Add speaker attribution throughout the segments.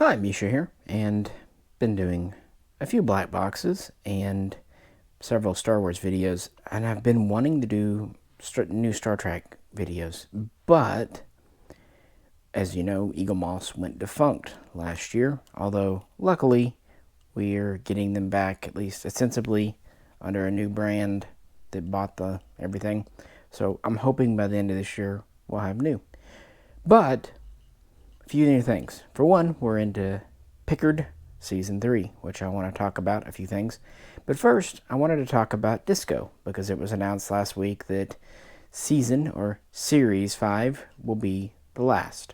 Speaker 1: Hi, Misha here, and been doing a few black boxes and several Star Wars videos, and I've been wanting to do new Star Trek videos, but as you know, Eaglemoss went defunct last year, although luckily we're getting them back, at least ostensibly, under a new brand that bought everything. So I'm hoping by the end of this year we'll have new. But a few new things. For one, we're into Picard Season 3, which I want to talk about a few things. But first, I wanted to talk about Disco, because it was announced last week that Season, or Series 5, will be the last,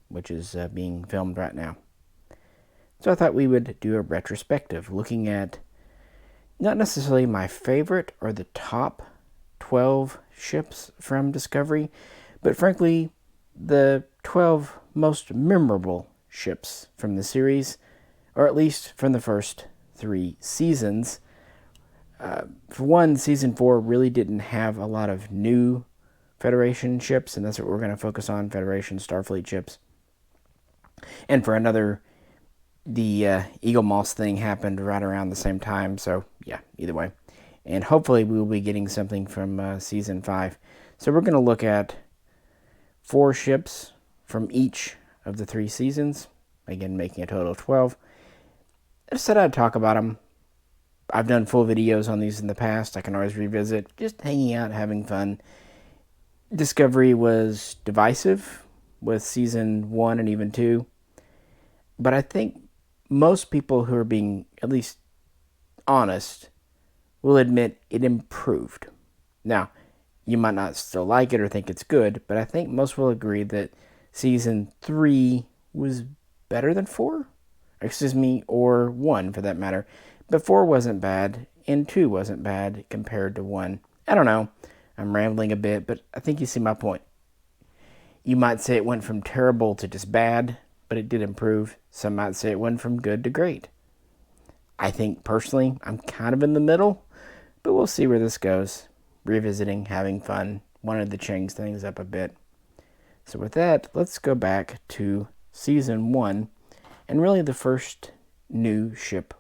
Speaker 1: which is being filmed right now. So I thought we would do a retrospective, looking at not necessarily my favorite or the top 12 ships from Discovery, but frankly, the 12 most memorable ships from the series, or at least from the first 3 seasons. For one, Season 4 really didn't have a lot of new Federation ships, and that's what we're going to focus on, Federation Starfleet ships. And for another, the Eaglemoss thing happened right around the same time, so yeah, either way. And hopefully we will be getting something from Season 5. So we're going to look at 4 ships from each of the 3 seasons, again making a total of 12. I said I'd talk about them. I've done full videos on these in the past. I can always revisit, just hanging out, having fun. Discovery was divisive with Season 1 and even 2, but I think most people who are being at least honest will admit it improved. Now, you might not still like it or think it's good, but I think most will agree that Season 3 was better than 4. Or 1 for that matter. But 4 wasn't bad, and 2 wasn't bad compared to 1. I don't know. I'm rambling a bit, but I think you see my point. You might say it went from terrible to just bad, but it did improve. Some might say it went from good to great. I think, personally, I'm kind of in the middle, but we'll see where this goes. Revisiting, having fun, wanted to change things up a bit. So with that, let's go back to Season 1, and really the first new ship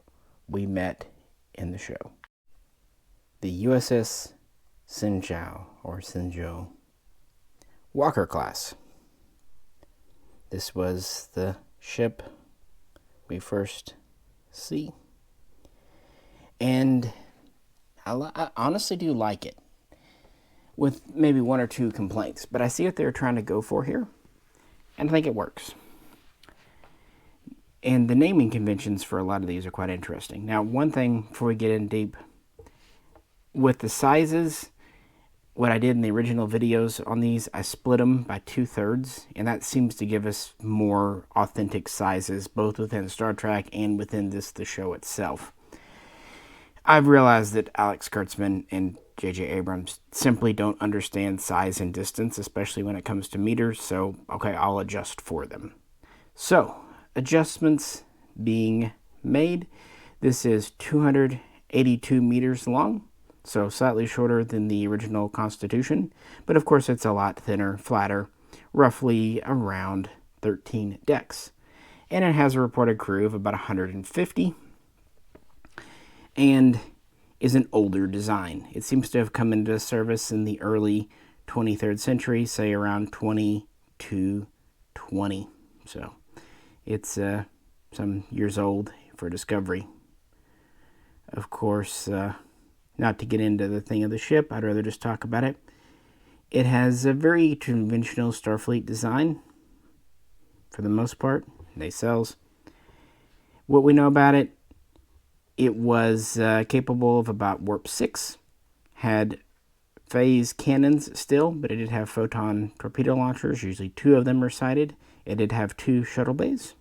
Speaker 1: we met in the show. The USS Xin Zhao, or Xin Zhao, Walker Class. This was the ship we first see. And I honestly do like it, with maybe 1 or 2 complaints. But I see what they're trying to go for here, and I think it works. And the naming conventions for a lot of these are quite interesting. Now, one thing before we get in deep, with the sizes, what I did in the original videos on these, I split them by 2/3, and that seems to give us more authentic sizes, both within Star Trek and within the show itself. I've realized that Alex Kurtzman and J.J. Abrams simply don't understand size and distance, especially when it comes to meters, so, okay, I'll adjust for them. So, adjustments being made. This is 282 meters long, so slightly shorter than the original Constitution, but of course it's a lot thinner, flatter, roughly around 13 decks. And it has a reported crew of about 150, and is an older design. It seems to have come into service in the early 23rd century, say around 2220. So it's some years old for Discovery. Of course, not to get into the thing of the ship, I'd rather just talk about it. It has a very conventional Starfleet design, for the most part. Nacelles. What we know about it, it was capable of about warp 6, had phase cannons still, but it did have photon torpedo launchers. Usually 2 of them are sighted. It did have 2 shuttle bays,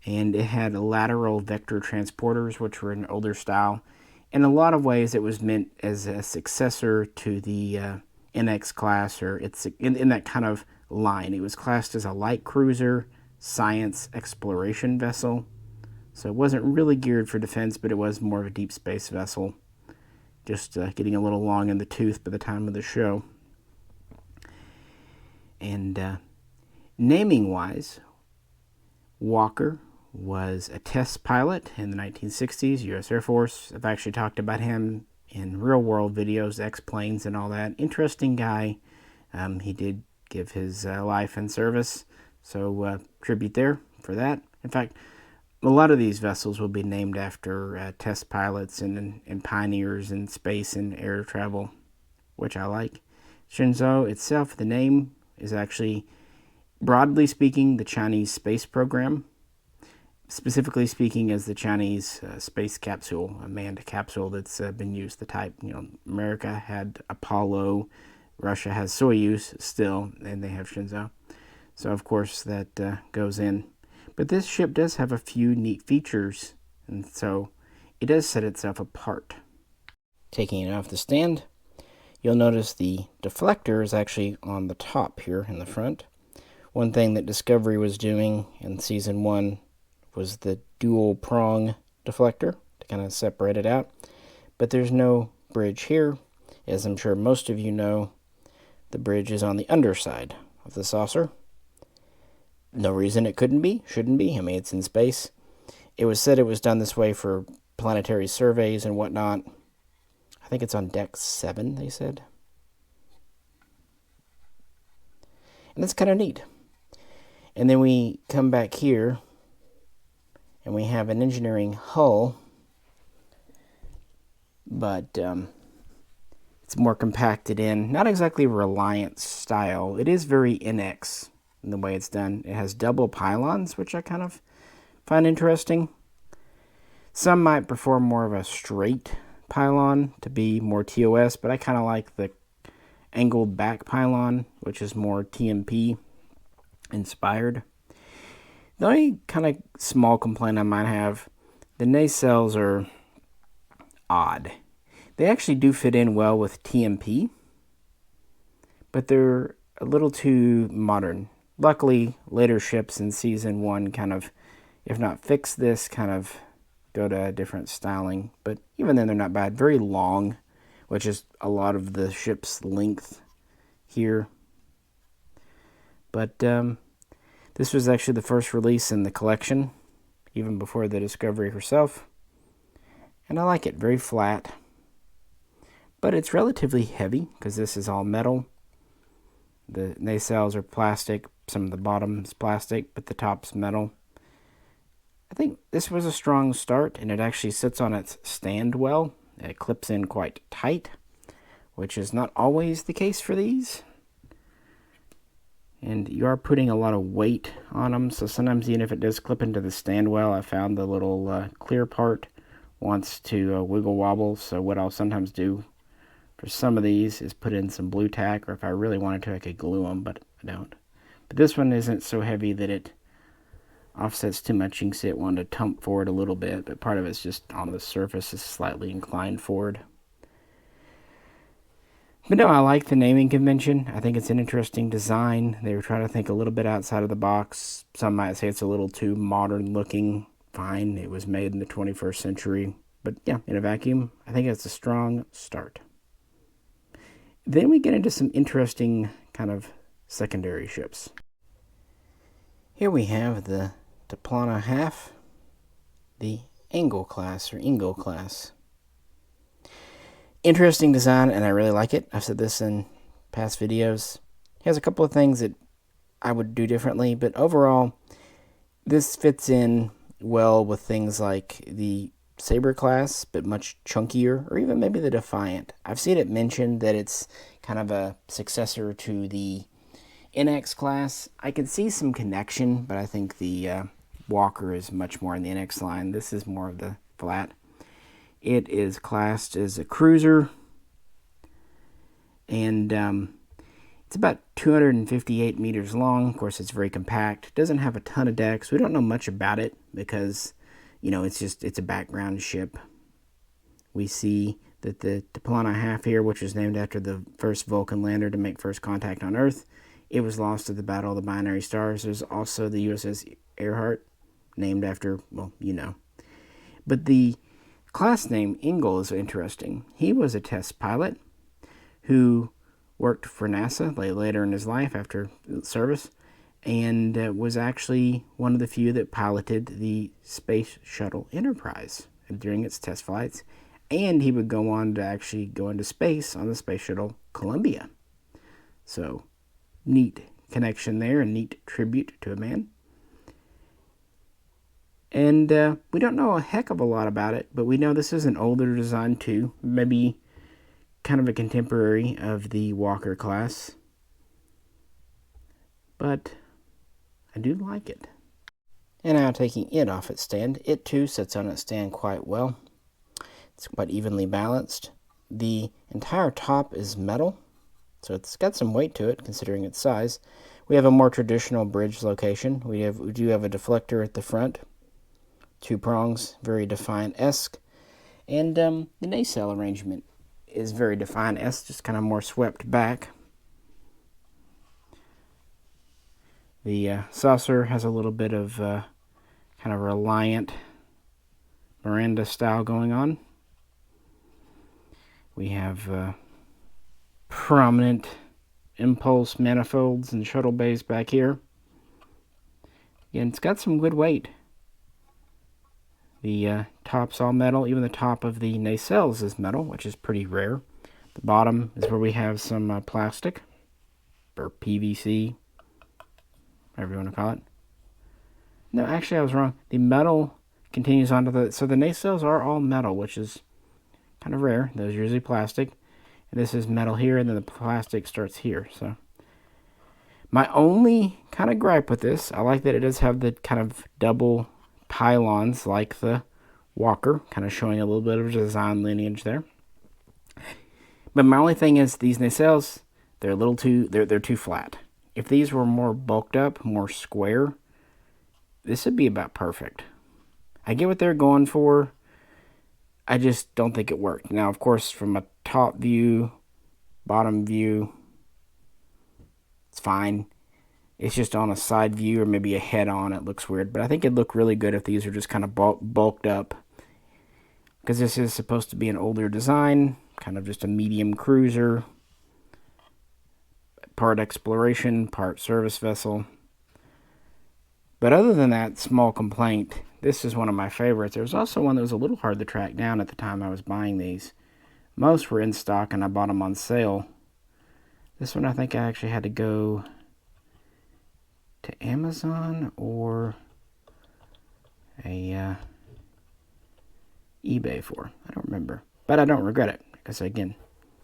Speaker 1: and it had lateral vector transporters, which were an older style. In a lot of ways, it was meant as a successor to the NX class, or it's in that kind of line. It was classed as a light cruiser, science exploration vessel. So it wasn't really geared for defense, but it was more of a deep space vessel. Just getting a little long in the tooth by the time of the show. And naming-wise, Walker was a test pilot in the 1960s, U.S. Air Force. I've actually talked about him in real-world videos, X-planes and all that. Interesting guy. He did give his life in service, so tribute there for that. In fact, a lot of these vessels will be named after test pilots and pioneers in space and air travel, which I like. Xin Zhao itself, the name is actually, broadly speaking, the Chinese space program. Specifically speaking, as the Chinese space capsule, a manned capsule that's been used. The type, America had Apollo, Russia has Soyuz still, and they have Xin Zhao. So of course that goes in. But this ship does have a few neat features, and so it does set itself apart. Taking it off the stand, you'll notice the deflector is actually on the top here in the front. One thing that Discovery was doing in Season 1 was the dual prong deflector to kind of separate it out. But there's no bridge here. As I'm sure most of you know, the bridge is on the underside of the saucer. No reason it couldn't be, shouldn't be. I mean, it's in space. It was said it was done this way for planetary surveys and whatnot. I think it's on deck 7, they said. And that's kind of neat. And then we come back here, and we have an engineering hull, but it's more compacted in. Not exactly Reliant style. It is very NX in the way it's done. It has double pylons, which I kind of find interesting. Some might prefer more of a straight pylon to be more TOS, but I kind of like the angled back pylon, which is more TMP inspired. The only kind of small complaint I might have, the nacelles are odd. They actually do fit in well with TMP, but they're a little too modern. Luckily, later ships in Season 1 kind of, if not fix this, kind of go to a different styling. But even then, they're not bad. Very long, which is a lot of the ship's length here. But this was actually the first release in the collection, even before the Discovery herself. And I like it. Very flat. But it's relatively heavy, because this is all metal. The nacelles are plastic. Some of the bottom is plastic, but the top's metal. I think this was a strong start, and it actually sits on its stand well. It clips in quite tight, which is not always the case for these. And you are putting a lot of weight on them, so sometimes even if it does clip into the stand well, I found the little clear part wants to wiggle wobble. So what I'll sometimes do for some of these is put in some blue tack, or if I really wanted to, I could glue them, but I don't. But this one isn't so heavy that it offsets too much. You can see it wanted to tump forward a little bit, but part of it's just on the surface is slightly inclined forward. But no, I like the naming convention. I think it's an interesting design. They were trying to think a little bit outside of the box. Some might say it's a little too modern looking. Fine, it was made in the 21st century. But yeah, in a vacuum, I think it's a strong start. Then we get into some interesting kind of secondary ships. Here we have the Diplana half, the Eagle Class or Eagle Class. Interesting design, and I really like it. I've said this in past videos. It has a couple of things that I would do differently, but overall, this fits in well with things like the Saber class, but much chunkier, or even maybe the Defiant. I've seen it mentioned that it's kind of a successor to the NX class. I can see some connection, but I think the Walker is much more in the NX line. This is more of the flat. It is classed as a cruiser, and it's about 258 meters long. Of course, it's very compact. It doesn't have a ton of decks. We don't know much about it because, it's a background ship. We see that the Diplana half here, which was named after the first Vulcan lander to make first contact on Earth, it was lost at the Battle of the Binary Stars. There's also the USS Earhart, named after, But the class name, Ingle, is interesting. He was a test pilot who worked for NASA later in his life after service, and was actually one of the few that piloted the Space Shuttle Enterprise during its test flights. And he would go on to actually go into space on the Space Shuttle Columbia. So, neat connection there, and neat tribute to a man. And we don't know a heck of a lot about it, but we know this is an older design too. Maybe kind of a contemporary of the Walker class. But I do like it. And now taking it off its stand, it too sits on its stand quite well. It's quite evenly balanced. The entire top is metal, so it's got some weight to it considering its size. We have a more traditional bridge location. We do have a deflector at the front, 2 prongs, very Defiant-esque, and the nacelle arrangement is very Defiant-esque, just kind of more swept back. The saucer has a little bit of kind of Reliant Miranda style going on. We have prominent impulse manifolds and shuttle bays back here. Again, it's got some good weight. The top's all metal. Even the top of the nacelles is metal, which is pretty rare. The bottom is where we have some plastic, or PVC, whatever you want to call it. No, actually I was wrong. The metal continues onto the... So the nacelles are all metal, which is kind of rare. Those are usually plastic. And this is metal here, and then the plastic starts here. So my only kind of gripe with this, I like that it does have the kind of double pylons like the Walker, kind of showing a little bit of design lineage there. But my only thing is these nacelles, they're a little too, they're too flat. If these were more bulked up, more square, this would be about perfect. I get what they're going for. I just don't think it worked. Now, of course, from a top view, bottom view, it's fine. It's just on a side view or maybe a head-on, it looks weird. But I think it'd look really good if these are just kind of bulked up. Because this is supposed to be an older design, kind of just a medium cruiser. Part exploration, part service vessel. But other than that small complaint, this is one of my favorites. There was also one that was a little hard to track down at the time I was buying these. Most were in stock and I bought them on sale. This one I think I actually had to go to Amazon or a eBay for. I don't remember. But I don't regret it. Because again,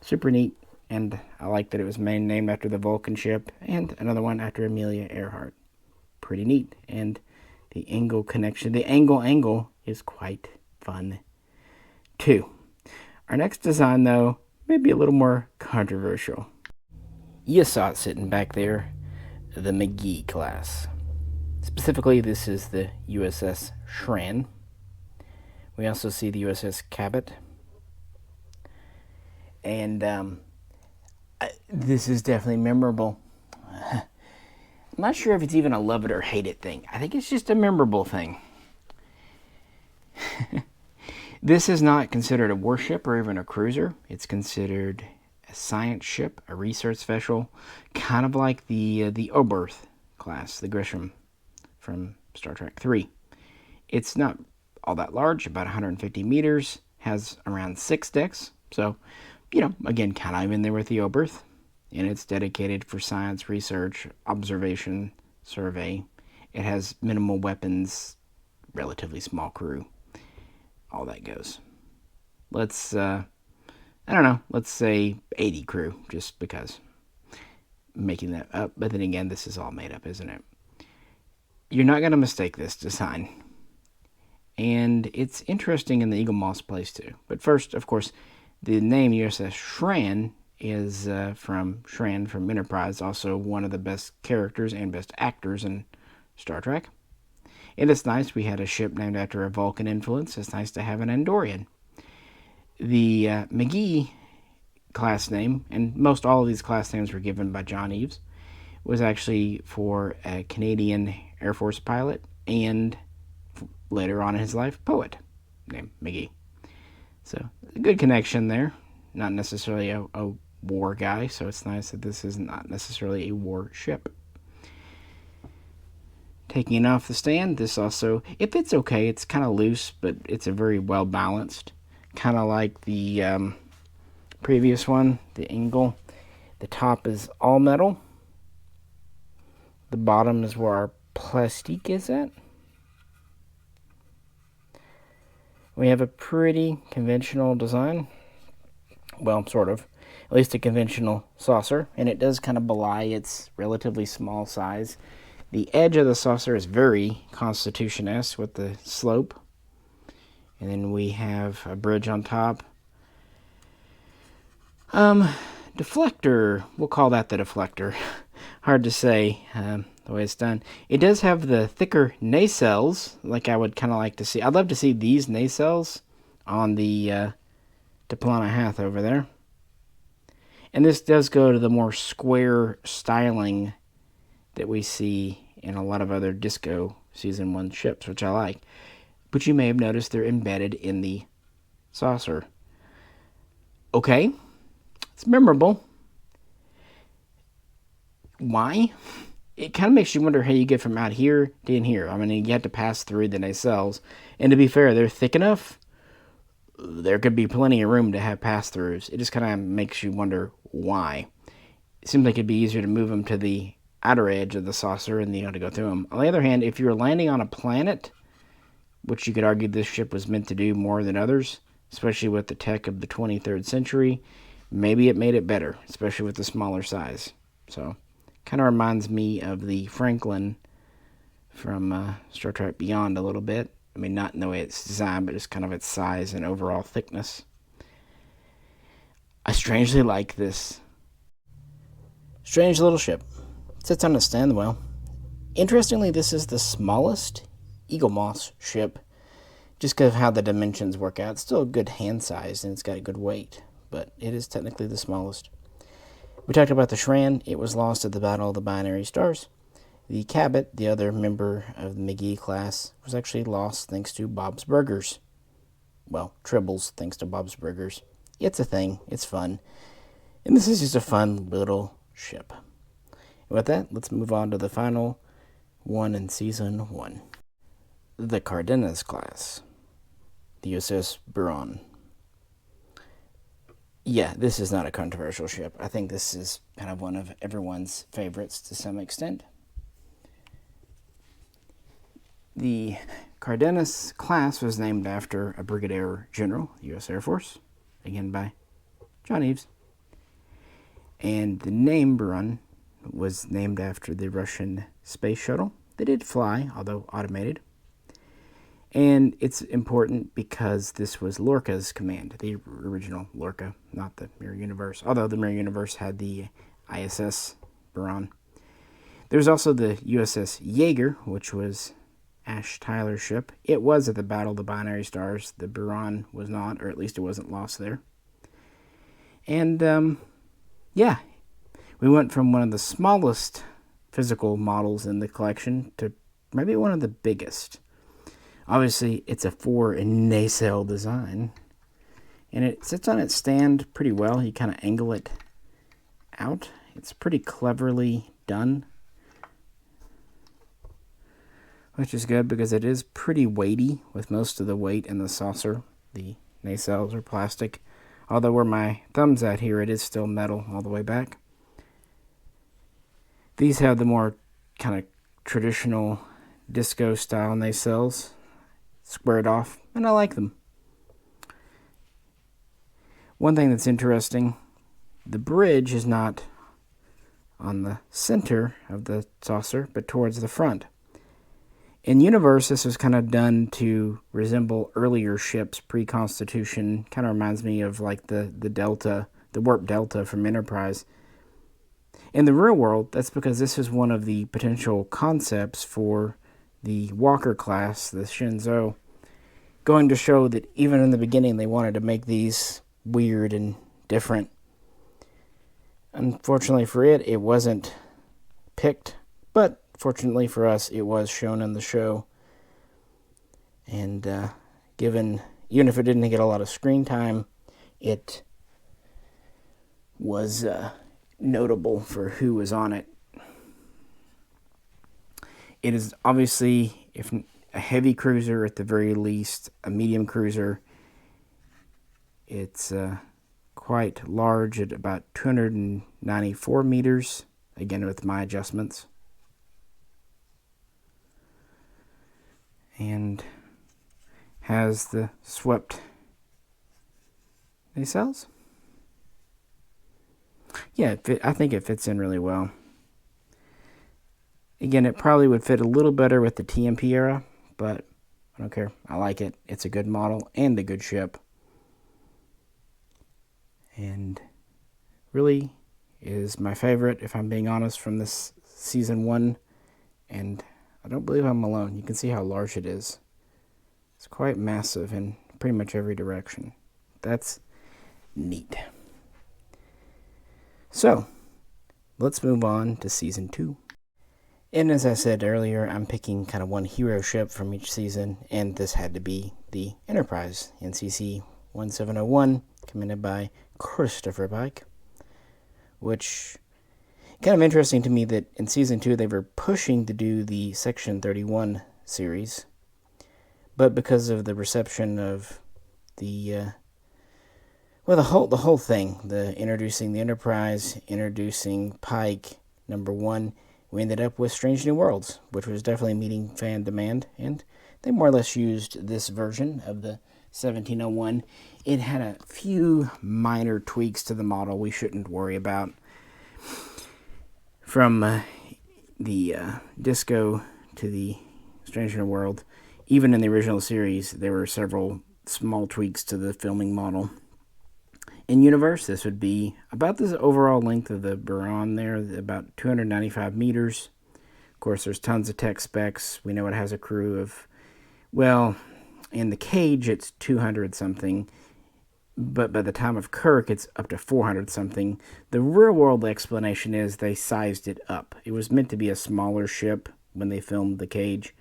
Speaker 1: super neat. And I like that it was named after the Vulcan ship. And another one after Amelia Earhart. Pretty neat. And the angle connection, the angle is quite fun too. Our next design though, may be a little more controversial. You saw it sitting back there, the McGee class. Specifically, this is the USS Shen. We also see the USS Cabot. And this is definitely memorable. I'm not sure if it's even a love it or hate it thing. I think it's just a memorable thing. This is not considered a warship or even a cruiser. It's considered a science ship, a research vessel, kind of like the Oberth class, the Grisham from Star Trek 3. It's not all that large, about 150 meters, has around 6 decks. So, you know, again, kind of in there with the Oberth. And it's dedicated for science, research, observation, survey. It has minimal weapons, relatively small crew. All that goes. Let's, I don't know, let's say 80 crew, just because. Making that up, but then again, this is all made up, isn't it? You're not going to mistake this design. And it's interesting in the Eaglemoss place too. But first, of course, the name USS Shen is from Shen from Enterprise, also one of the best characters and best actors in Star Trek. And it's nice, we had a ship named after a Vulcan influence. It's nice to have an Andorian. The McGee class name, and most all of these class names were given by John Eves, was actually for a Canadian Air Force pilot and later on in his life, poet named McGee. So, a good connection there. Not necessarily a war guy, so it's nice that this is not necessarily a war ship. taking off the stand, this also, it fits okay. It's kind of loose, but it's a very well balanced. Kind of like the previous one, the Eagle. The top is all metal. The bottom is where our plastique is at. We have a pretty conventional design. Well, sort of. At least a conventional saucer. And it does kind of belie its relatively small size. The edge of the saucer is very Constitution-esque with the slope. And then we have a bridge on top. Deflector. We'll call that the deflector. Hard to say the way it's done. It does have the thicker nacelles, like I would kind of like to see. I'd love to see these nacelles on the Diploma Hath over there. And this does go to the more square styling that we see in a lot of other Disco Season 1 ships, which I like. But you may have noticed they're embedded in the saucer. Okay, it's memorable. Why? It kind of makes you wonder how you get from out here to in here. I mean, you have to pass through the nacelles. And to be fair, they're thick enough. There could be plenty of room to have pass-throughs. It just kind of makes you wonder why. It seems like it'd be easier to move them to the outer edge of the saucer and to go through them. On the other hand, if you were landing on a planet, which you could argue this ship was meant to do more than others, especially with the tech of the 23rd century, maybe it made it better, especially with the smaller size. So, kind of reminds me of the Franklin from Star Trek Beyond a little bit. I mean, not in the way it's designed, but just kind of its size and overall thickness. I strangely like this strange little ship. It sits on a stand well. Interestingly, this is the smallest Eaglemoss ship, just because of how the dimensions work out. It's still a good hand size, and it's got a good weight, but it is technically the smallest. We talked about the Shran. It was lost at the Battle of the Binary Stars. The Cabot, the other member of the McGee class, was actually lost thanks to Bob's Burgers. Well, Tribbles thanks to Bob's Burgers. It's a thing. It's fun. And this is just a fun little ship. And with that, let's move on to the final one in Season 1. The Cardenas Class. The USS Baron. Yeah, this is not a controversial ship. I think this is kind of one of everyone's favorites to some extent. The Cardenas class was named after a brigadier general, U.S. Air Force, again by John Eves. And the name Baron was named after the Russian space shuttle. They did fly, although automated. And it's important because this was Lorca's command, the original Lorca, not the Mirror Universe, although the Mirror Universe had the ISS Baron. There's also the USS Jaeger, which was Ash Tyler's ship. It was at the Battle of the Binary Stars. The Baron was not, or at least it wasn't lost there. And, yeah, we went from one of the smallest physical models in the collection to maybe one of the biggest. Obviously, it's a 4-nacelle design, and it sits on its stand pretty well. You kind of angle it out. It's pretty cleverly done, which is good because it is pretty weighty with most of the weight in the saucer. The nacelles are plastic, although where my thumb's at here, it is still metal all the way back. These have the more kind of traditional disco style nacelles, squared off, and I like them. One thing that's interesting, the bridge is not on the center of the saucer, but towards the front. In universe, this was kind of done to resemble earlier ships pre-Constitution. Kind of reminds me of like the Delta, the Warp Delta from Enterprise. In the real world, that's because this is one of the potential concepts for the Walker class, the Xin Zhao, going to show that even in the beginning they wanted to make these weird and different. Unfortunately for it, it wasn't picked, but fortunately for us, it was shown in the show. And given, even if it didn't get a lot of screen time, it was notable for who was on it. It is obviously, if a heavy cruiser at the very least, a medium cruiser. It's quite large at about 294 meters, again with my adjustments. And has the swept nacelles. Yeah, I think it fits in really well. Again, it probably would fit a little better with the TMP era, but I don't care. I like it. It's a good model and a good ship. And really is my favorite, if I'm being honest, from this season 1. And I don't believe I'm alone. You can see how large it is. It's quite massive in pretty much every direction. That's neat. So, let's move on to season 2. And as I said earlier, I'm picking kind of one hero ship from each season, and this had to be the Enterprise, NCC 1701, commanded by Christopher Pike, which kind of interesting to me that in season 2 they were pushing to do the Section 31 series, but because of the reception of the the whole thing, the introducing the Enterprise, introducing Pike, number 1, we ended up with Strange New Worlds, which was definitely meeting fan demand, and they more or less used this version of the 1701. It had a few minor tweaks to the model we shouldn't worry about. From the Disco to the Strange New World, even in the original series, there were several small tweaks to the filming model. In universe, this would be about the overall length of the Baron there, about 295 meters. Of course, there's tons of tech specs. We know it has a crew of, well, in the cage, it's 200-something. But by the time of Kirk, it's up to 400-something. The real-world explanation is they sized it up. It was meant to be a smaller ship when they filmed the cage.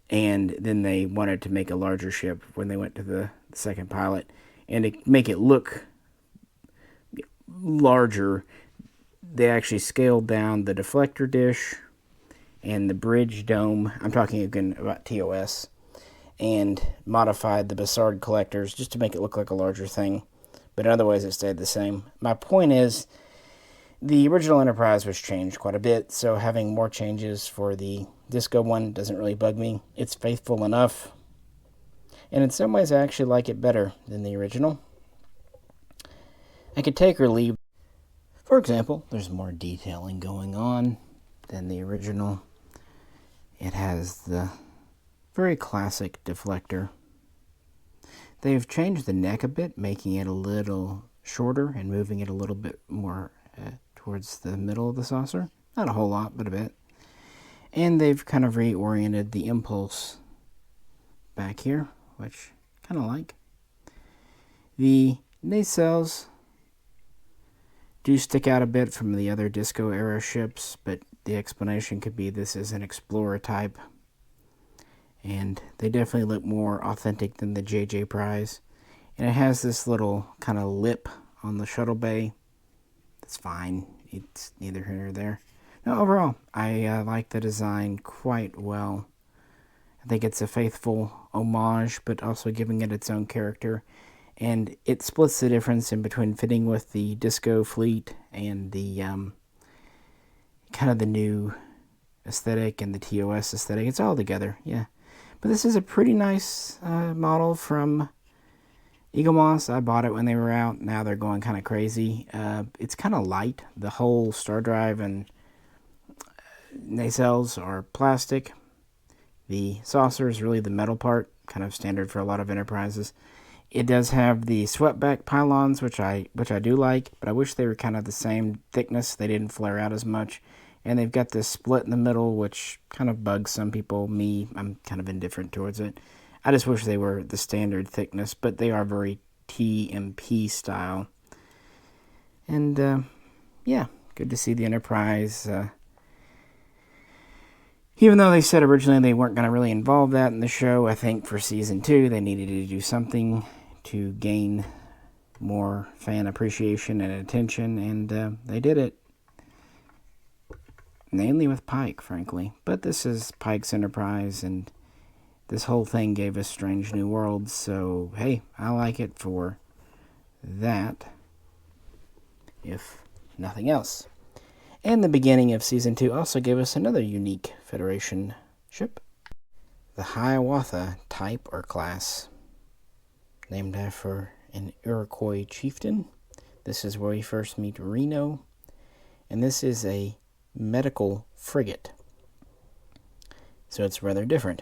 Speaker 1: And then they wanted to make a larger ship when they went to the second pilot. And to make it look larger, they actually scaled down the deflector dish and the bridge dome. I'm talking again about TOS. And modified the Bassard collectors just to make it look like a larger thing. But otherwise it stayed the same. My point is, the original Enterprise was changed quite a bit, so having more changes for the Disco one doesn't really bug me. It's faithful enough. And in some ways I actually like it better than the original. I could take or leave. For example, there's more detailing going on than the original. It has the very classic deflector. They've changed the neck a bit, making it a little shorter and moving it a little bit more towards the middle of the saucer. Not a whole lot, but a bit. And they've kind of reoriented the impulse back here, which I kind of like. The nacelles do stick out a bit from the other Disco era ships, but the explanation could be this is an Explorer type. And they definitely look more authentic than the JJ Prize. And it has this little kind of lip on the shuttle bay. That's fine. It's neither here nor there. No, overall, I like the design quite well. I think it's a faithful homage, but also giving it its own character. And it splits the difference in between fitting with the Disco fleet and the kind of the new aesthetic and the TOS aesthetic. It's all together, yeah. But this is a pretty nice model from Eaglemoss. I bought it when they were out. Now they're going kind of crazy. It's kind of light. The whole star drive and nacelles are plastic. The saucer is really the metal part, kind of standard for a lot of Enterprises. It does have the swept-back pylons, which I do like, but I wish they were kind of the same thickness. They didn't flare out as much. And they've got this split in the middle, which kind of bugs some people. Me, I'm kind of indifferent towards it. I just wish they were the standard thickness, but they are very TMP style. And, yeah, good to see the Enterprise. Even though they said originally they weren't going to really involve that in the show, I think for Season 2 they needed to do something to gain more fan appreciation and attention, and they did it. mainly with Pike, frankly. But this is Pike's Enterprise, and this whole thing gave us Strange New Worlds, so hey, I like it for that, if nothing else. And the beginning of Season 2 also gave us another unique Federation ship, the Hiawatha type or class, named after an Iroquois Chieftain. This is where we first meet Reno, and this is a medical frigate, so it's rather different.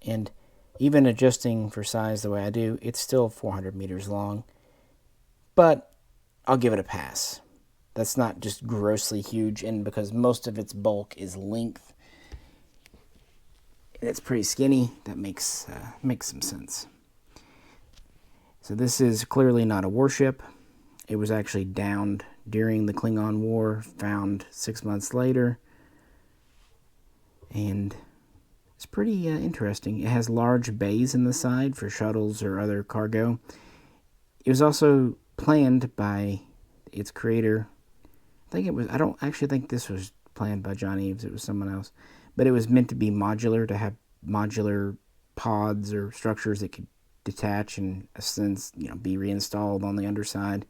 Speaker 1: And even adjusting for size the way I do, it's still 400 meters long, but I'll give it a pass. That's not just grossly huge, and because most of its bulk is length, and it's pretty skinny, that makes some sense. So this is clearly not a warship. It was actually downed during the Klingon War, found 6 months later, and it's pretty interesting. It has large bays in the side for shuttles or other cargo. It was also planned by its creator. I don't actually think this was planned by John Eaves. It was someone else. But it was meant to be modular, to have modular pods or structures that could detach and since be reinstalled on the underside.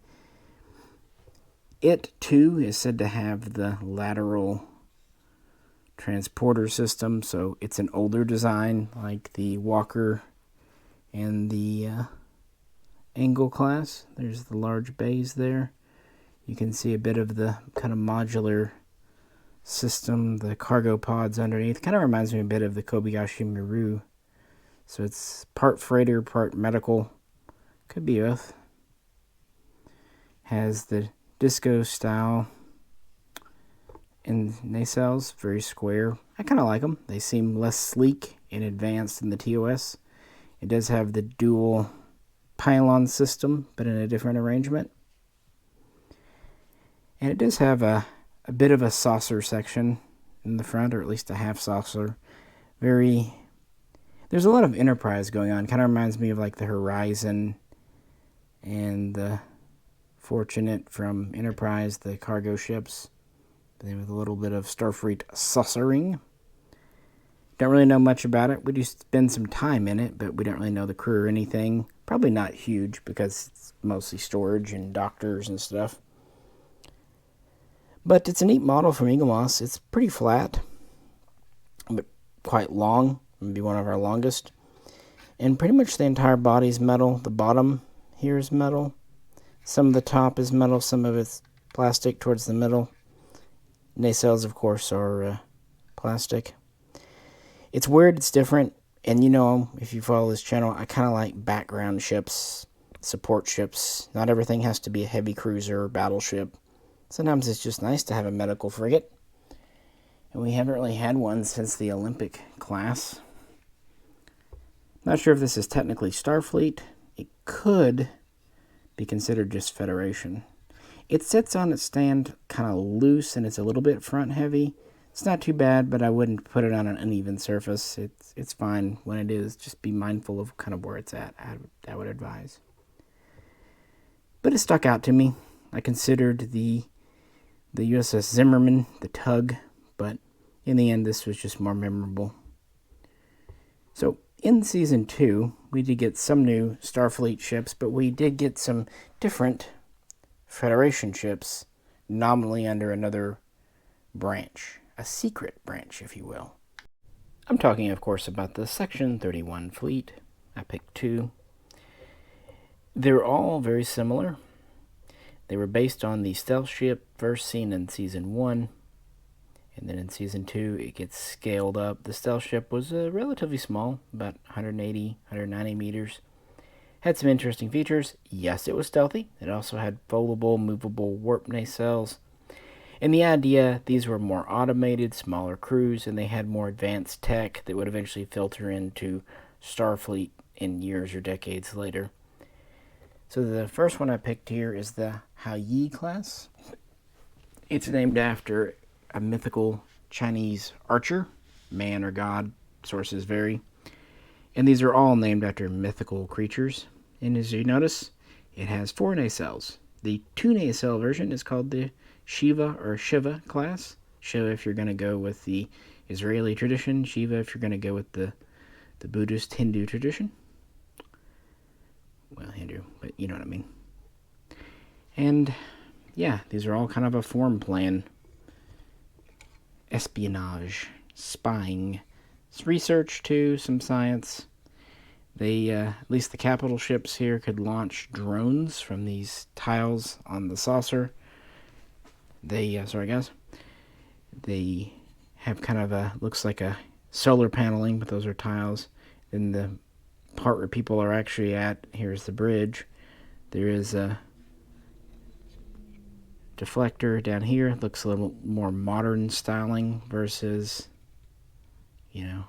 Speaker 1: It too is said to have the lateral transporter system, so it's an older design like the Walker and the Angle class. There's the large bays there. You can see a bit of the kind of modular system, the cargo pods underneath. Kind of reminds me a bit of the Kobayashi Maru. So it's part freighter, part medical. Could be both. Has the disco style and nacelles, very square. I kind of like them. They seem less sleek and advanced than the TOS. It does have the dual pylon system, but in a different arrangement. And it does have a bit of a saucer section in the front, or at least a half saucer. There's a lot of Enterprise going on. Kind of reminds me of like the Horizon and the Fortunate from Enterprise, the cargo ships. But then with a little bit of Starfleet saucering. Don't really know much about it. We do spend some time in it, but we don't really know the crew or anything. Probably not huge because it's mostly storage and doctors and stuff. But it's a neat model from Eaglemoss. It's pretty flat, but quite long. Maybe one of our longest. And pretty much the entire body is metal. The bottom here is metal. Some of the top is metal. Some of it's plastic towards the middle. Nacelles, of course, are plastic. It's weird. It's different. And if you follow this channel, I kind of like background ships, support ships. Not everything has to be a heavy cruiser or battleship. Sometimes it's just nice to have a medical frigate. And we haven't really had one since the Olympic class. Not sure if this is technically Starfleet. It could be considered just Federation. It sits on its stand kind of loose, and it's a little bit front heavy. It's not too bad, but I wouldn't put it on an uneven surface. It's fine when it is. Just be mindful of kind of where it's at, I would advise. But it stuck out to me. I considered the USS Zimmerman, the tug, but in the end, this was just more memorable. So, in Season 2, we did get some new Starfleet ships, but we did get some different Federation ships, nominally under another branch, a secret branch, if you will. I'm talking, of course, about the Section 31 fleet. I picked 2. They're all very similar. They were based on the stealth ship first seen in Season 1, and then in Season 2 it gets scaled up. The stealth ship was relatively small, about 180, 190 meters. Had some interesting features. Yes, it was stealthy. It also had foldable, movable warp nacelles. And the idea, these were more automated, smaller crews, and they had more advanced tech that would eventually filter into Starfleet in years or decades later. So the first one I picked here is the Haoyi class. It's named after a mythical Chinese archer, man or god, sources vary. And these are all named after mythical creatures. And as you notice, it has 4 nacelles. The 2 nacelle version is called the Shiva or Shiva class. Shiva if you're going to go with the Israeli tradition, Shiva if you're going to go with the Buddhist Hindu tradition. Well, Hindu, but you know what I mean. And yeah, these are all kind of a form plan. Espionage, spying, research too, some science. They, at least the capital ships here, could launch drones from these tiles on the saucer. They, sorry guys, they have kind of a, looks like a solar paneling, but those are tiles. Then the part where people are actually at, here's the bridge. There is a deflector down here. It looks a little more modern styling versus, you know,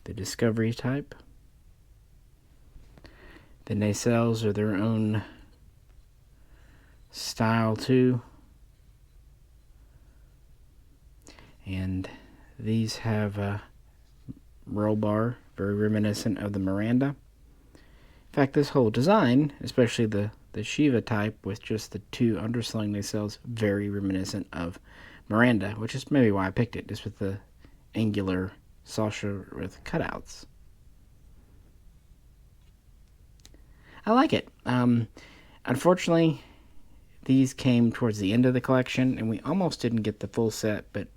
Speaker 1: the Discovery type. The nacelles are their own style too. And these have a roll bar, very reminiscent of the Miranda. In fact, this whole design, especially the Shiva type with just the two underslung nacelles, very reminiscent of Miranda, which is maybe why I picked it, just with the angular saucer with cutouts. I like it. Unfortunately, these came towards the end of the collection, and we almost didn't get the full set, but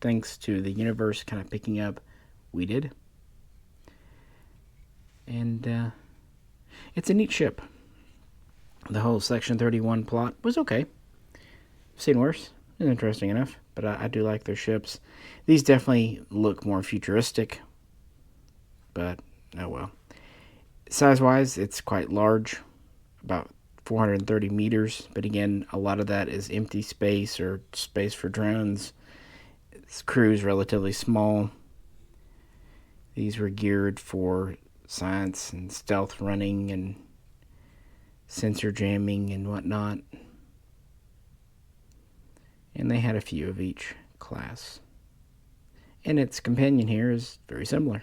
Speaker 1: thanks to the universe kind of picking up, we did. And it's a neat ship. The whole Section 31 plot was okay. I've seen worse. It's interesting enough, but I do like their ships. These definitely look more futuristic, but oh well. Size-wise, it's quite large, about 430 meters, but again, a lot of that is empty space or space for drones. This crew is relatively small. These were geared for science and stealth running and sensor jamming and whatnot. And they had a few of each class. And its companion here is very similar.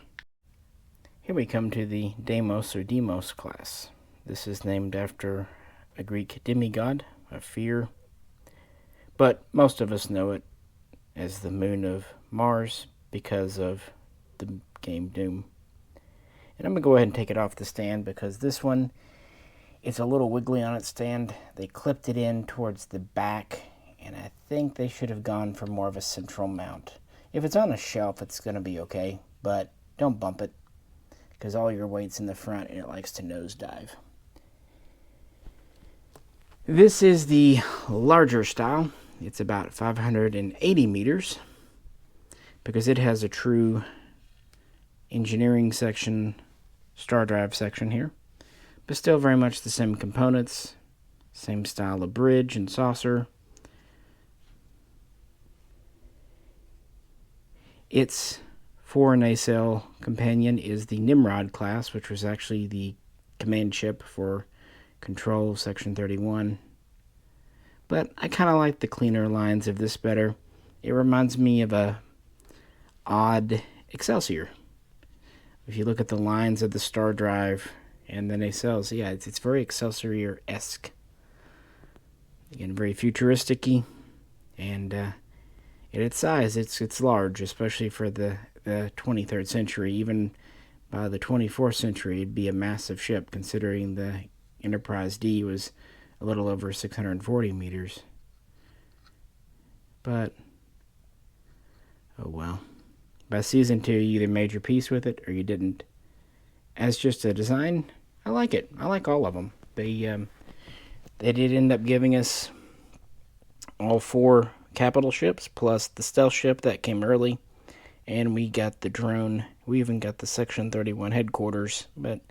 Speaker 1: Here we come to the Deimos or Deimos class. This is named after a Greek demigod of fear, but most of us know it as the moon of Mars because of the game Doom. And I'm going to go ahead and take it off the stand because this one, it's a little wiggly on its stand. They clipped it in towards the back, and I think they should have gone for more of a central mount. If it's on a shelf, it's going to be okay, but don't bump it, because all your weight's in the front and it likes to nosedive. This is the larger style. It's about 580 meters because it has a true engineering section, star drive section here, but still very much the same components, same style of bridge and saucer. Its 4-nacelle companion is the Nimrod class, which was actually the command ship for control of Section 31. But I kind of like the cleaner lines of this better. It reminds me of a odd Excelsior. If you look at the lines of the star drive and the nacelles, yeah, it's very Excelsior-esque. Again, very futuristic-y, and at its size, it's large, especially for the 23rd century. Even by the 24th century, it'd be a massive ship, considering the Enterprise D was a little over 640 meters. But, oh well. By Season 2, you either made your peace with it or you didn't. As just a design, I like it. I like all of them. They did end up giving us all 4 capital ships, plus the stealth ship that came early. And we got the drone. We even got the Section 31 headquarters, but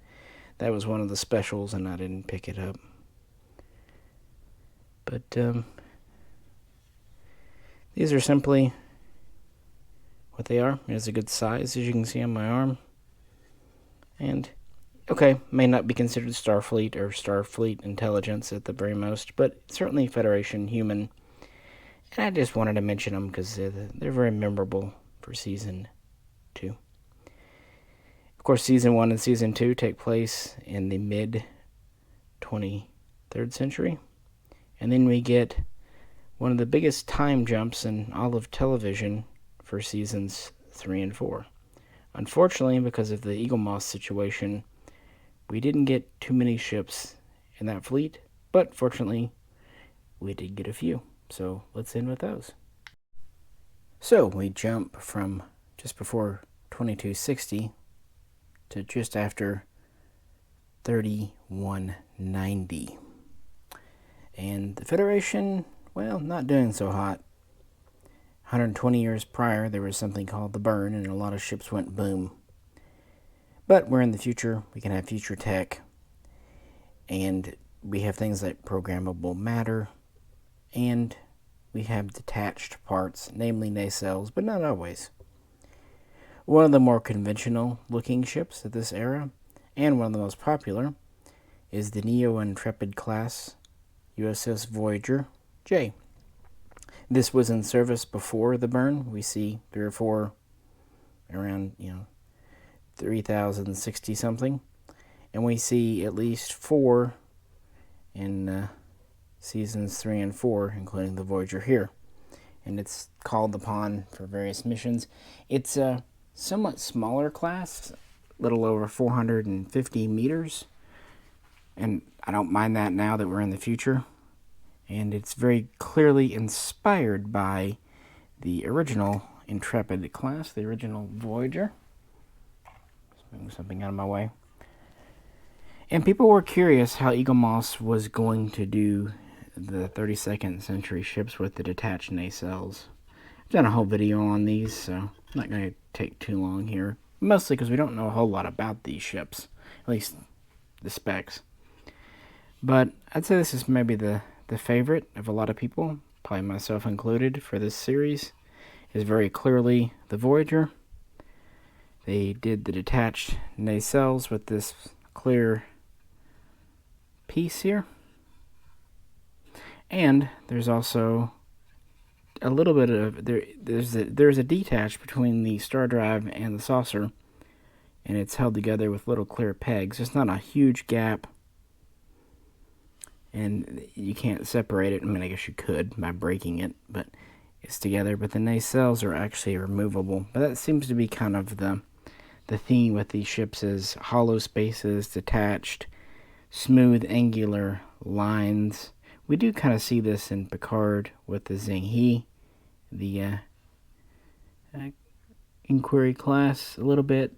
Speaker 1: that was one of the specials and I didn't pick it up. But these are simply what they are. It's a good size, as you can see on my arm. And, okay, may not be considered Starfleet or Starfleet intelligence at the very most, but certainly Federation human. And I just wanted to mention them because they're very memorable for Season 2. Of course, Season 1 and Season 2 take place in the mid-23rd century. And then we get one of the biggest time jumps in all of television for seasons 3 and 4. Unfortunately, because of the Eaglemoss situation, we didn't get too many ships in that fleet, but fortunately, we did get a few. So let's end with those. So we jump from just before 2260 to just after 3190. And the Federation, well, not doing so hot. 120 years prior, there was something called the Burn, and a lot of ships went boom. But we're in the future. We can have future tech. And we have things like programmable matter. And we have detached parts, namely nacelles, but not always. One of the more conventional looking ships at this era, and one of the most popular, is the Neo Intrepid class USS Voyager J. This was in service before the Burn. We see 3 or 4 around, 3060 something. And we see at least 4 in seasons 3 and 4, including the Voyager here. And it's called upon for various missions. It's a somewhat smaller class, a little over 450 meters. And I don't mind that now that we're in the future. And it's very clearly inspired by the original Intrepid class, the original Voyager. Just moving something out of my way. And people were curious how Eaglemoss was going to do the 32nd century ships with the detached nacelles. I've done a whole video on these, so I'm not going to take too long here. Mostly because we don't know a whole lot about these ships, at least the specs. But I'd say this is maybe the favorite of a lot of people, probably myself included, for this series. Is very clearly the Voyager. They did the detached nacelles with this clear piece here. And there's also a little bit of there's a detach between the star drive and the saucer, and it's held together with little clear pegs. It's not a huge gap, and you can't separate it. I mean, I guess you could by breaking it, but it's together. But the nacelles are actually removable. But that seems to be kind of the theme with these ships: is hollow spaces, detached, smooth, angular lines. We do kind of see this in Picard with the Xin He, the Inquiry class, a little bit.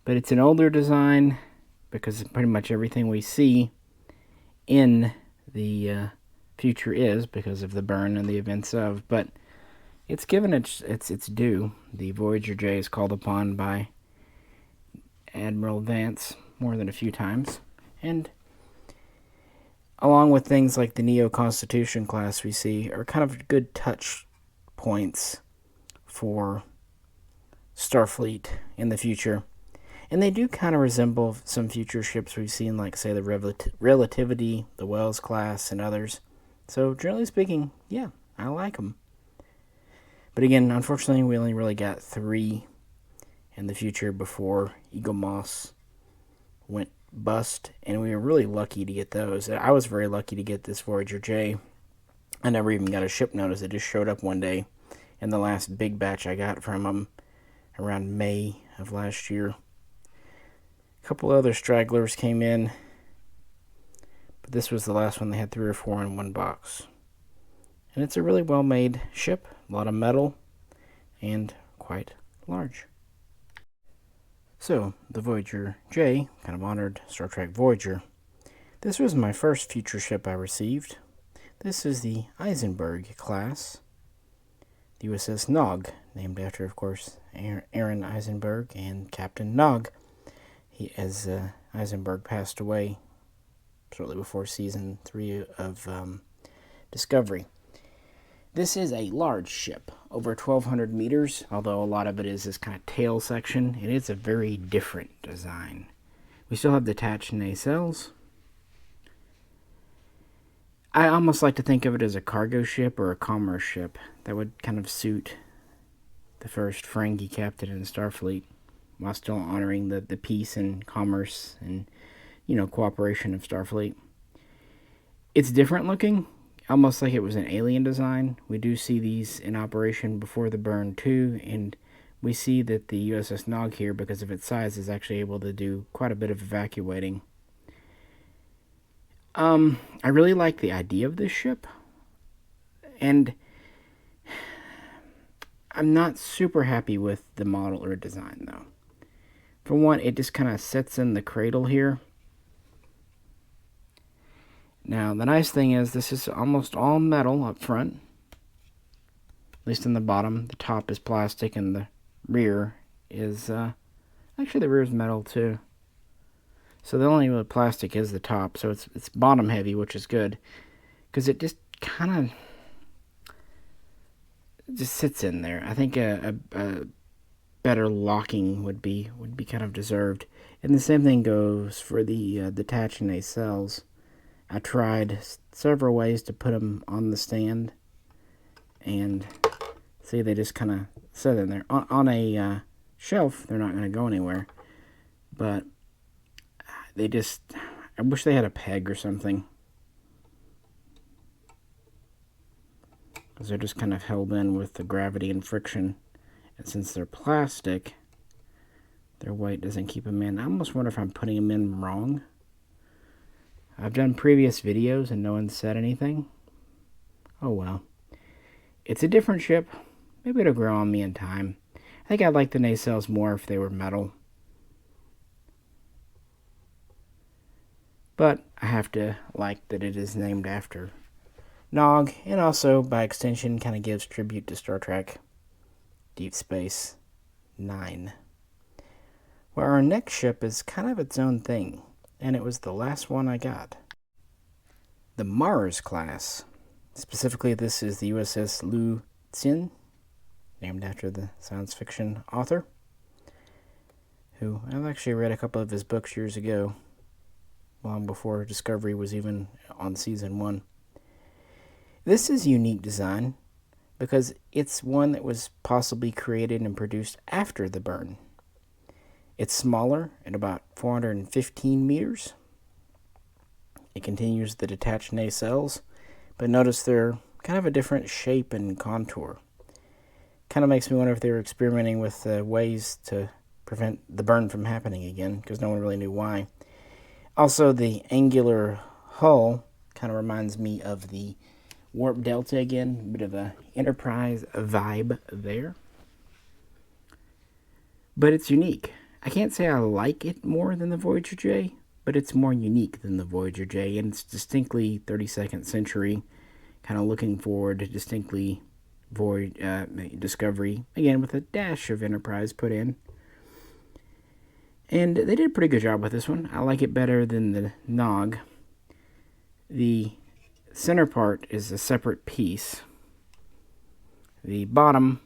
Speaker 1: But it's an older design because pretty much everything we see in the future is because of the Burn and the events of. But it's given its due. The Voyager J is called upon by Admiral Vance more than a few times. And along with things like the Neo Constitution class we see are kind of good touch points for Starfleet in the future. And they do kind of resemble some future ships we've seen, like, say, the Relativity, the Wells class, and others. So, generally speaking, yeah, I like them. But again, unfortunately, we only really got 3 in the future before Eaglemoss went bust, and we were really lucky to get those. I was very lucky to get this Voyager J. I never even got a ship notice. It just showed up one day in the last big batch I got from them around May of last year. A couple other stragglers came in, but this was the last one. They had 3 or 4 in one box. And it's a really well made ship, a lot of metal, and quite large. So, the Voyager J, kind of honored Star Trek Voyager. This was my first future ship I received. This is the Eisenberg class, the USS Nog, named after, of course, Aaron Eisenberg and Captain Nog. As Eisenberg passed away shortly before season 3 of Discovery. This is a large ship, over 1,200 meters, although a lot of it is this kind of tail section, and it's a very different design. We still have detached nacelles. I almost like to think of it as a cargo ship or a commerce ship. That would kind of suit the first Ferengi captain in Starfleet, while still honoring the peace and commerce and, cooperation of Starfleet. It's different looking. almost like it was an alien design. We do see these in operation before the burn too, and we see that the USS Nog here, because of its size, is actually able to do quite a bit of evacuating. I really like the idea of this ship, and I'm not super happy with the model or design, though. For one, it just kind of sits in the cradle here. Now, the nice thing is this is almost all metal up front, at least in the bottom. The top is plastic, and the rear is, actually the rear is metal too. So the only real plastic is the top, so it's bottom heavy, which is good, because it just kind of just sits in there. I think a better locking would be kind of deserved. And the same thing goes for the detaching nacelles. I tried several ways to put them on the stand, and see, they just kind of sit in there. On a shelf, they're not going to go anywhere, but they just, I wish they had a peg or something, because they're just kind of held in with the gravity and friction, and since they're plastic, their weight doesn't keep them in. I almost wonder if I'm putting them in wrong. I've done previous videos and no one said anything. Oh well. It's a different ship. Maybe it'll grow on me in time. I think I'd like the nacelles more if they were metal. But I have to like that it is named after Nog, and also, by extension, kind of gives tribute to Star Trek Deep Space Nine. Well, our next ship is kind of its own thing, and it was the last one I got. The Mars Class. Specifically, this is the USS Liu Sin, named after the science fiction author, who I've actually read a couple of his books years ago, long before Discovery was even on season 1. This is a unique design because it's one that was possibly created and produced after the burn. It's smaller at about 415 meters. It continues the detached nacelles, but notice they're kind of a different shape and contour. Kind of makes me wonder if they were experimenting with ways to prevent the burn from happening again, because no one really knew why. Also, the angular hull kind of reminds me of the Warp Delta again, a bit of a Enterprise vibe there. But it's unique. I can't say I like it more than the Voyager J, but it's more unique than the Voyager J, and it's distinctly 32nd century, kind of looking forward to distinctly Discovery, again with a dash of Enterprise put in. And they did a pretty good job with this one. I like it better than the Nog. The center part is a separate piece. The bottom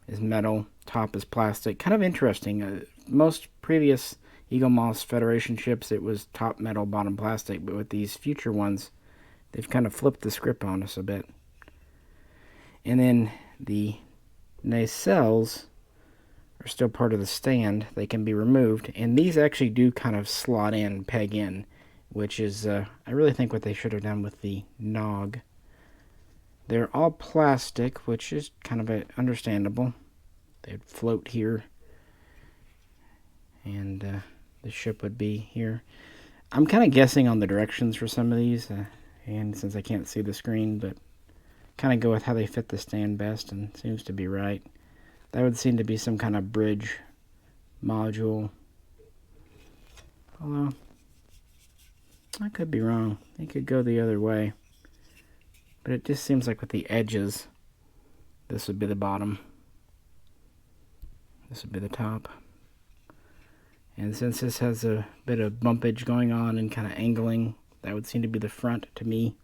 Speaker 1: is metal, top is plastic. Kind of interesting. Most previous Eaglemoss Federation ships, it was top metal, bottom plastic, but with these future ones, they've kind of flipped the script on us a bit. And then the nacelles are still part of the stand. They can be removed, and these actually do kind of slot in, peg in, which is, I really think, what they should have done with the Nog. They're all plastic, which is kind of understandable. They'd float here, and the ship would be here. I'm kind of guessing on the directions for some of these, and since I can't see the screen, but kind of go with how they fit the stand best, and seems to be right. That would seem to be some kind of bridge module. Although, I could be wrong. They could go the other way. But it just seems like with the edges, this would be the bottom. This would be the top. And since this has a bit of bumpage going on and kind of angling, that would seem to be the front to me.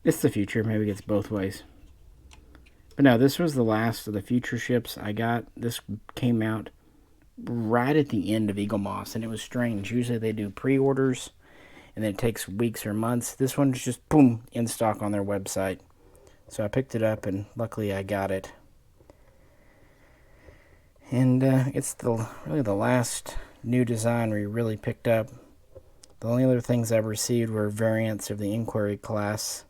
Speaker 1: It's the future. Maybe it gets both ways. But no, this was the last of the future ships I got. This came out right at the end of Eaglemoss, and it was strange. Usually they do pre-orders, and then it takes weeks or months. This one's just, boom, in stock on their website. So I picked it up, and luckily I got it. And it's really the last new design we really picked up. The only other things I've received were variants of the Inquiry class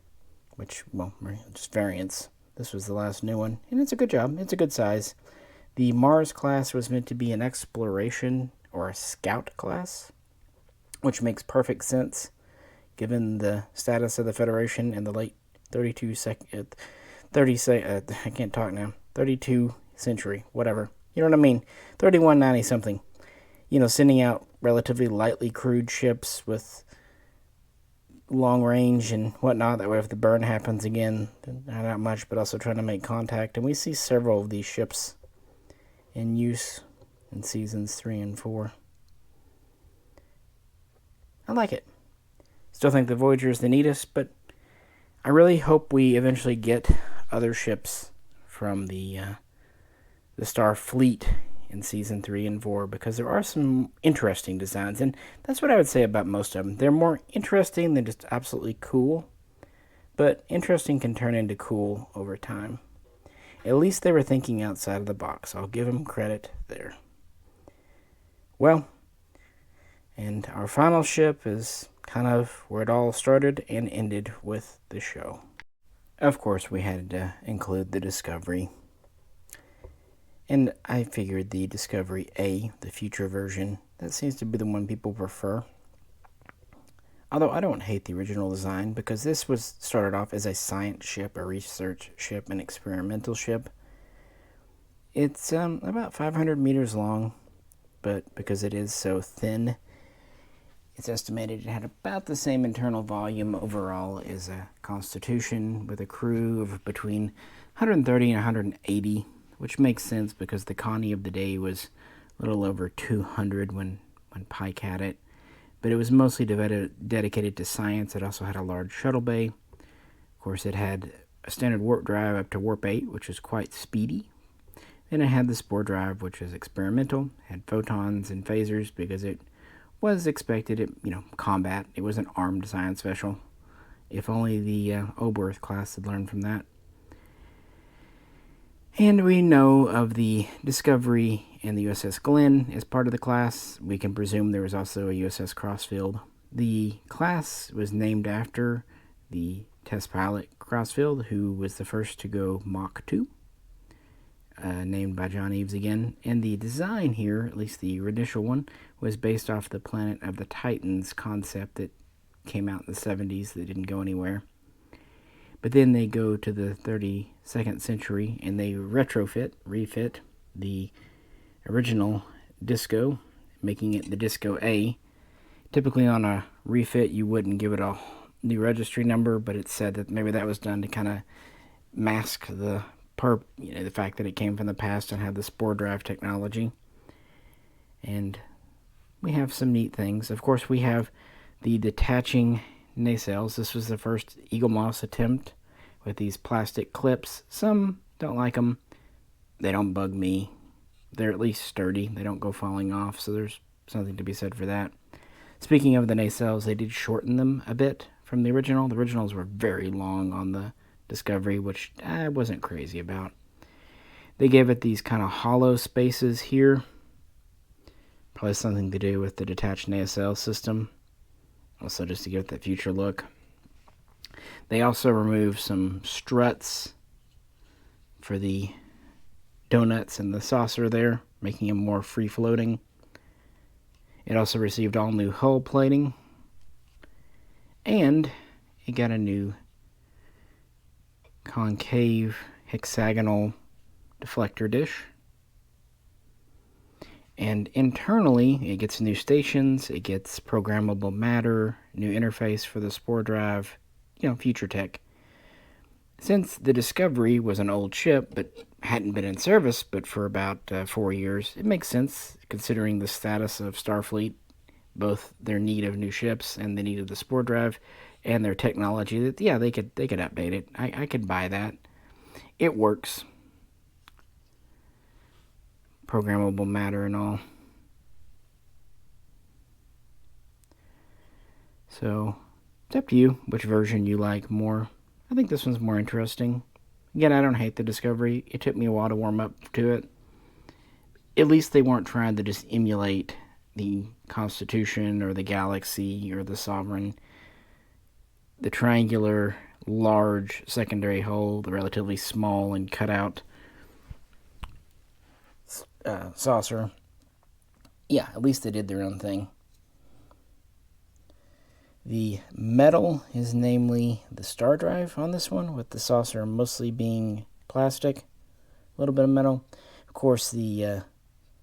Speaker 1: which, well, just variants. This was the last new one, and it's a good job. It's a good size. The Mars class was meant to be an exploration or a scout class, which makes perfect sense given the status of the Federation in the late 32 century, whatever. You know what I mean? 3190 something. Sending out relatively lightly crewed ships with long range and whatnot. That way if the burn happens again, not much, but also trying to make contact. And we see several of these ships in use in seasons 3 and 4. I like it. Still think the Voyager is the neatest, but I really hope we eventually get other ships from the Starfleet in season 3 and 4, because there are some interesting designs, and that's what I would say about most of them. They're more interesting than just absolutely cool, but interesting can turn into cool over time. At least they were thinking outside of the box. I'll give them credit there. Well, and our final ship is kind of where it all started and ended with the show. Of course, we had to include the Discovery. And I figured the Discovery A, the future version, that seems to be the one people prefer. Although I don't hate the original design, because this was started off as a science ship, a research ship, an experimental ship. It's about 500 meters long, but because it is so thin, it's estimated it had about the same internal volume overall as a Constitution, with a crew of between 130 and 180, which makes sense because the Connie of the day was a little over 200 when Pike had it. But it was mostly dedicated to science. It also had a large shuttle bay. Of course, it had a standard warp drive up to warp 8, which was quite speedy. Then it had the spore drive, which was experimental, had photons and phasers because it was expected at, combat. It was an armed science vessel. If only the Oberth class had learned from that. And we know of the Discovery and the USS Glenn as part of the class. We can presume there was also a USS Crossfield. The class was named after the test pilot Crossfield, who was the first to go Mach 2, named by John Eaves again. And the design here, at least the initial one, was based off the Planet of the Titans concept that came out in the 70s that didn't go anywhere. But then they go to the 32nd century and they refit the original Disco, making it the Disco A. Typically on a refit, you wouldn't give it a new registry number, but it's said that maybe that was done to kind of mask the fact that it came from the past and had the spore drive technology. And we have some neat things. Of course, we have the detaching nacelles. This was the first Eaglemoss attempt with these plastic clips. Some don't like them. They don't bug me. They're at least sturdy. They don't go falling off, so there's something to be said for that. Speaking of the nacelles, they did shorten them a bit from the original. The originals were very long on the Discovery, which I wasn't crazy about. They gave it these kind of hollow spaces here. Probably something to do with the detached nacelle system. Also just to give it that future look. They also removed some struts for the donuts and the saucer there, making them more free-floating. It also received all new hull plating. And it got a new concave hexagonal deflector dish. And internally, it gets new stations, it gets programmable matter, new interface for the spore drive, future tech. Since the Discovery was an old ship, but hadn't been in service but for about 4 years, it makes sense, considering the status of Starfleet, both their need of new ships and the need of the spore drive, and their technology, that, they could update it. I could buy that. It works. Programmable matter and all. So, it's up to you which version you like more. I think this one's more interesting. Again, I don't hate the Discovery. It took me a while to warm up to it. At least they weren't trying to just emulate the Constitution or the Galaxy or the Sovereign. The triangular large secondary hull, the relatively small and cut out saucer. Yeah, at least they did their own thing. The metal is namely the star drive on this one, with the saucer mostly being plastic, a little bit of metal. Of course, the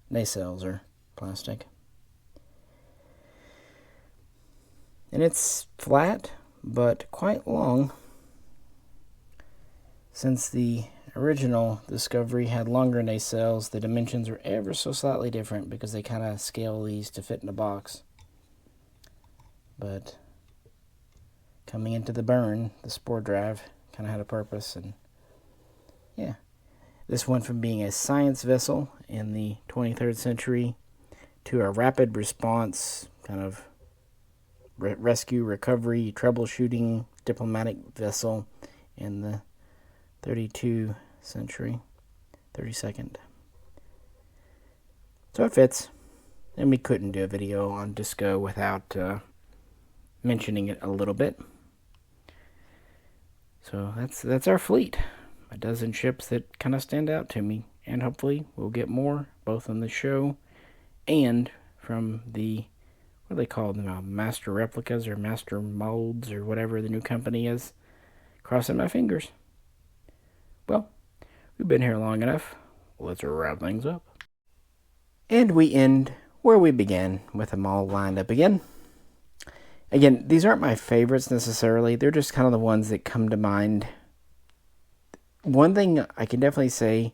Speaker 1: nacelles are plastic. And it's flat, but quite long. Since the original Discovery had longer nacelles, the dimensions are ever so slightly different because they kind of scale these to fit in a box. But coming into the Baron, the spore drive kind of had a purpose, and yeah. This went from being a science vessel in the 23rd century to a rapid response kind of rescue, recovery, troubleshooting diplomatic vessel in the 32nd century. So it fits. And we couldn't do a video on Disco without mentioning it a little bit. So that's our fleet. A dozen ships that kind of stand out to me. And hopefully we'll get more, both on the show and from the, what do they call them now? Master replicas or master molds or whatever the new company is. Crossing my fingers. Well, we've been here long enough. Let's wrap things up. And we end where we began, with them all lined up again. Again, these aren't my favorites necessarily. They're just kind of the ones that come to mind. One thing I can definitely say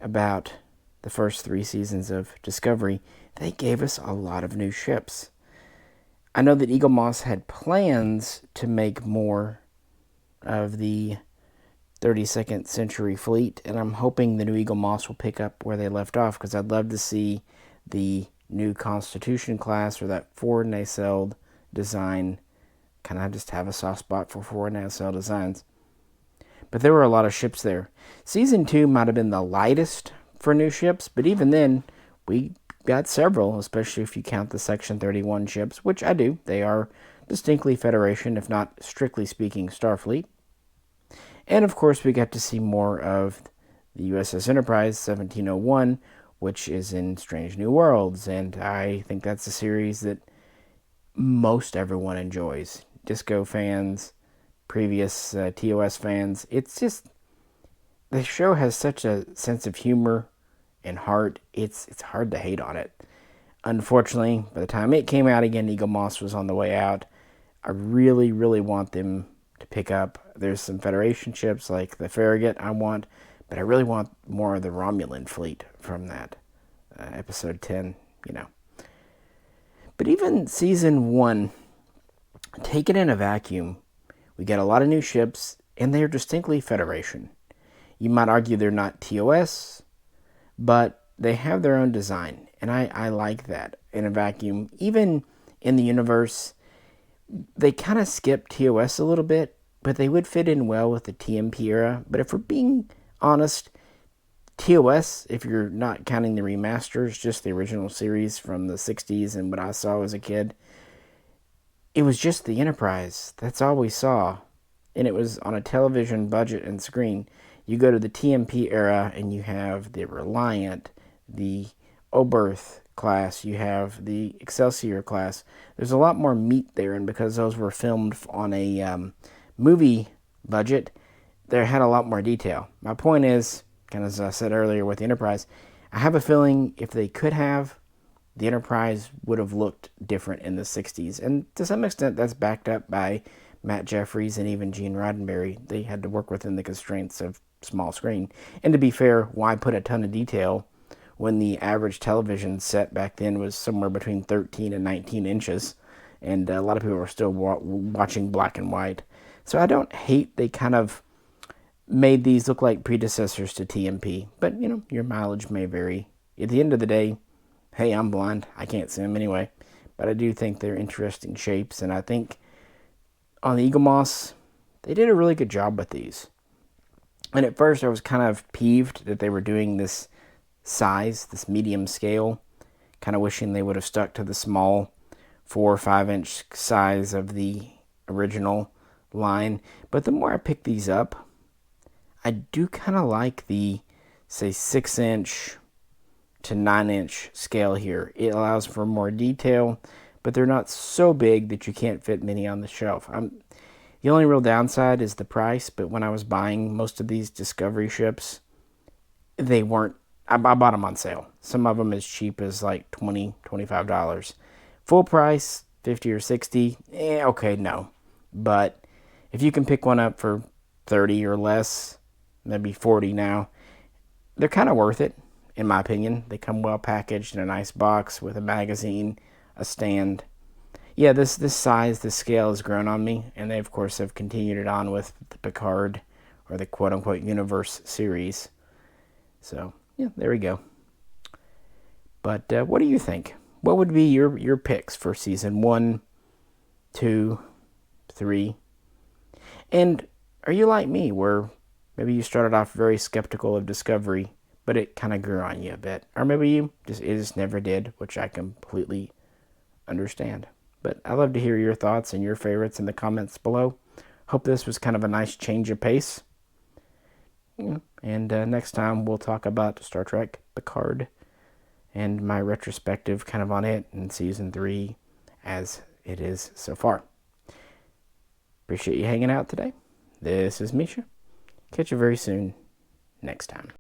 Speaker 1: about the first 3 seasons of Discovery, they gave us a lot of new ships. I know that Eaglemoss had plans to make more of the 32nd century fleet, and I'm hoping the new Eaglemoss will pick up where they left off, because I'd love to see the new Constitution class, or that forward nacelled design. Kind of just have a soft spot for forward nacelle designs. But there were a lot of ships there. Season 2 might have been the lightest for new ships, but even then, we got several, especially if you count the Section 31 ships, which I do. They are distinctly Federation, if not strictly speaking Starfleet. And of course, we got to see more of the USS Enterprise 1701, which is in Strange New Worlds, and I think that's a series that most everyone enjoys. Disco fans, previous TOS fans. It's just, the show has such a sense of humor and heart. It's hard to hate on it. Unfortunately, by the time it came out again, Eaglemoss was on the way out. I really, really want them to pick up. There's some Federation ships like the Farragut I want, but I really want more of the Romulan fleet from that episode 10, But even season 1, taken in a vacuum, we get a lot of new ships, and they're distinctly Federation. You might argue they're not TOS, but they have their own design, and I like that in a vacuum. Even in the universe, they kind of skip TOS a little bit, but they would fit in well with the TMP era. But if we're being honest, TOS, if you're not counting the remasters, just the original series from the 60s and what I saw as a kid, it was just the Enterprise. That's all we saw. And it was on a television budget and screen. You go to the TMP era and you have the Reliant, the Oberth class, you have the Excelsior class. There's a lot more meat there, and because those were filmed on a movie budget, they had a lot more detail. My point is, kind of as I said earlier with the Enterprise, I have a feeling if they could have, the Enterprise would have looked different in the 60s. And to some extent, that's backed up by Matt Jeffries and even Gene Roddenberry. They had to work within the constraints of small screen. And to be fair, why put a ton of detail when the average television set back then was somewhere between 13 and 19 inches? And a lot of people were still watching black and white. So I don't hate they kind of made these look like predecessors to TMP. But, your mileage may vary. At the end of the day, hey, I'm blind. I can't see them anyway. But I do think they're interesting shapes. And I think on the Eaglemoss, they did a really good job with these. And at first I was kind of peeved that they were doing this size, this medium scale. Kind of wishing they would have stuck to the small 4 or 5 inch size of the original line. But the more I pick these up, I do kind of like the, say, 6-inch to 9-inch scale here. It allows for more detail, but they're not so big that you can't fit many on the shelf. The only real downside is the price, but when I was buying most of these Discovery ships, they weren't, I bought them on sale. Some of them as cheap as like $20, $25. Full price, 50 or 60, okay, no. But if you can pick one up for 30 or less, maybe 40 now, they're kind of worth it, in my opinion. They come well packaged in a nice box with a magazine, a stand. Yeah, this size, this scale has grown on me, and they, of course, have continued it on with the Picard, or the quote-unquote Universe series. So, yeah, there we go. But what do you think? What would be your picks for Season 1, 2, 3? And are you like me, where maybe you started off very skeptical of Discovery, but it kind of grew on you a bit? Or maybe it just never did, which I completely understand. But I'd love to hear your thoughts and your favorites in the comments below. Hope this was kind of a nice change of pace. And next time we'll talk about Star Trek Picard and my retrospective kind of on it in Season 3 as it is so far. Appreciate you hanging out today. This is Misha. Catch you very soon next time.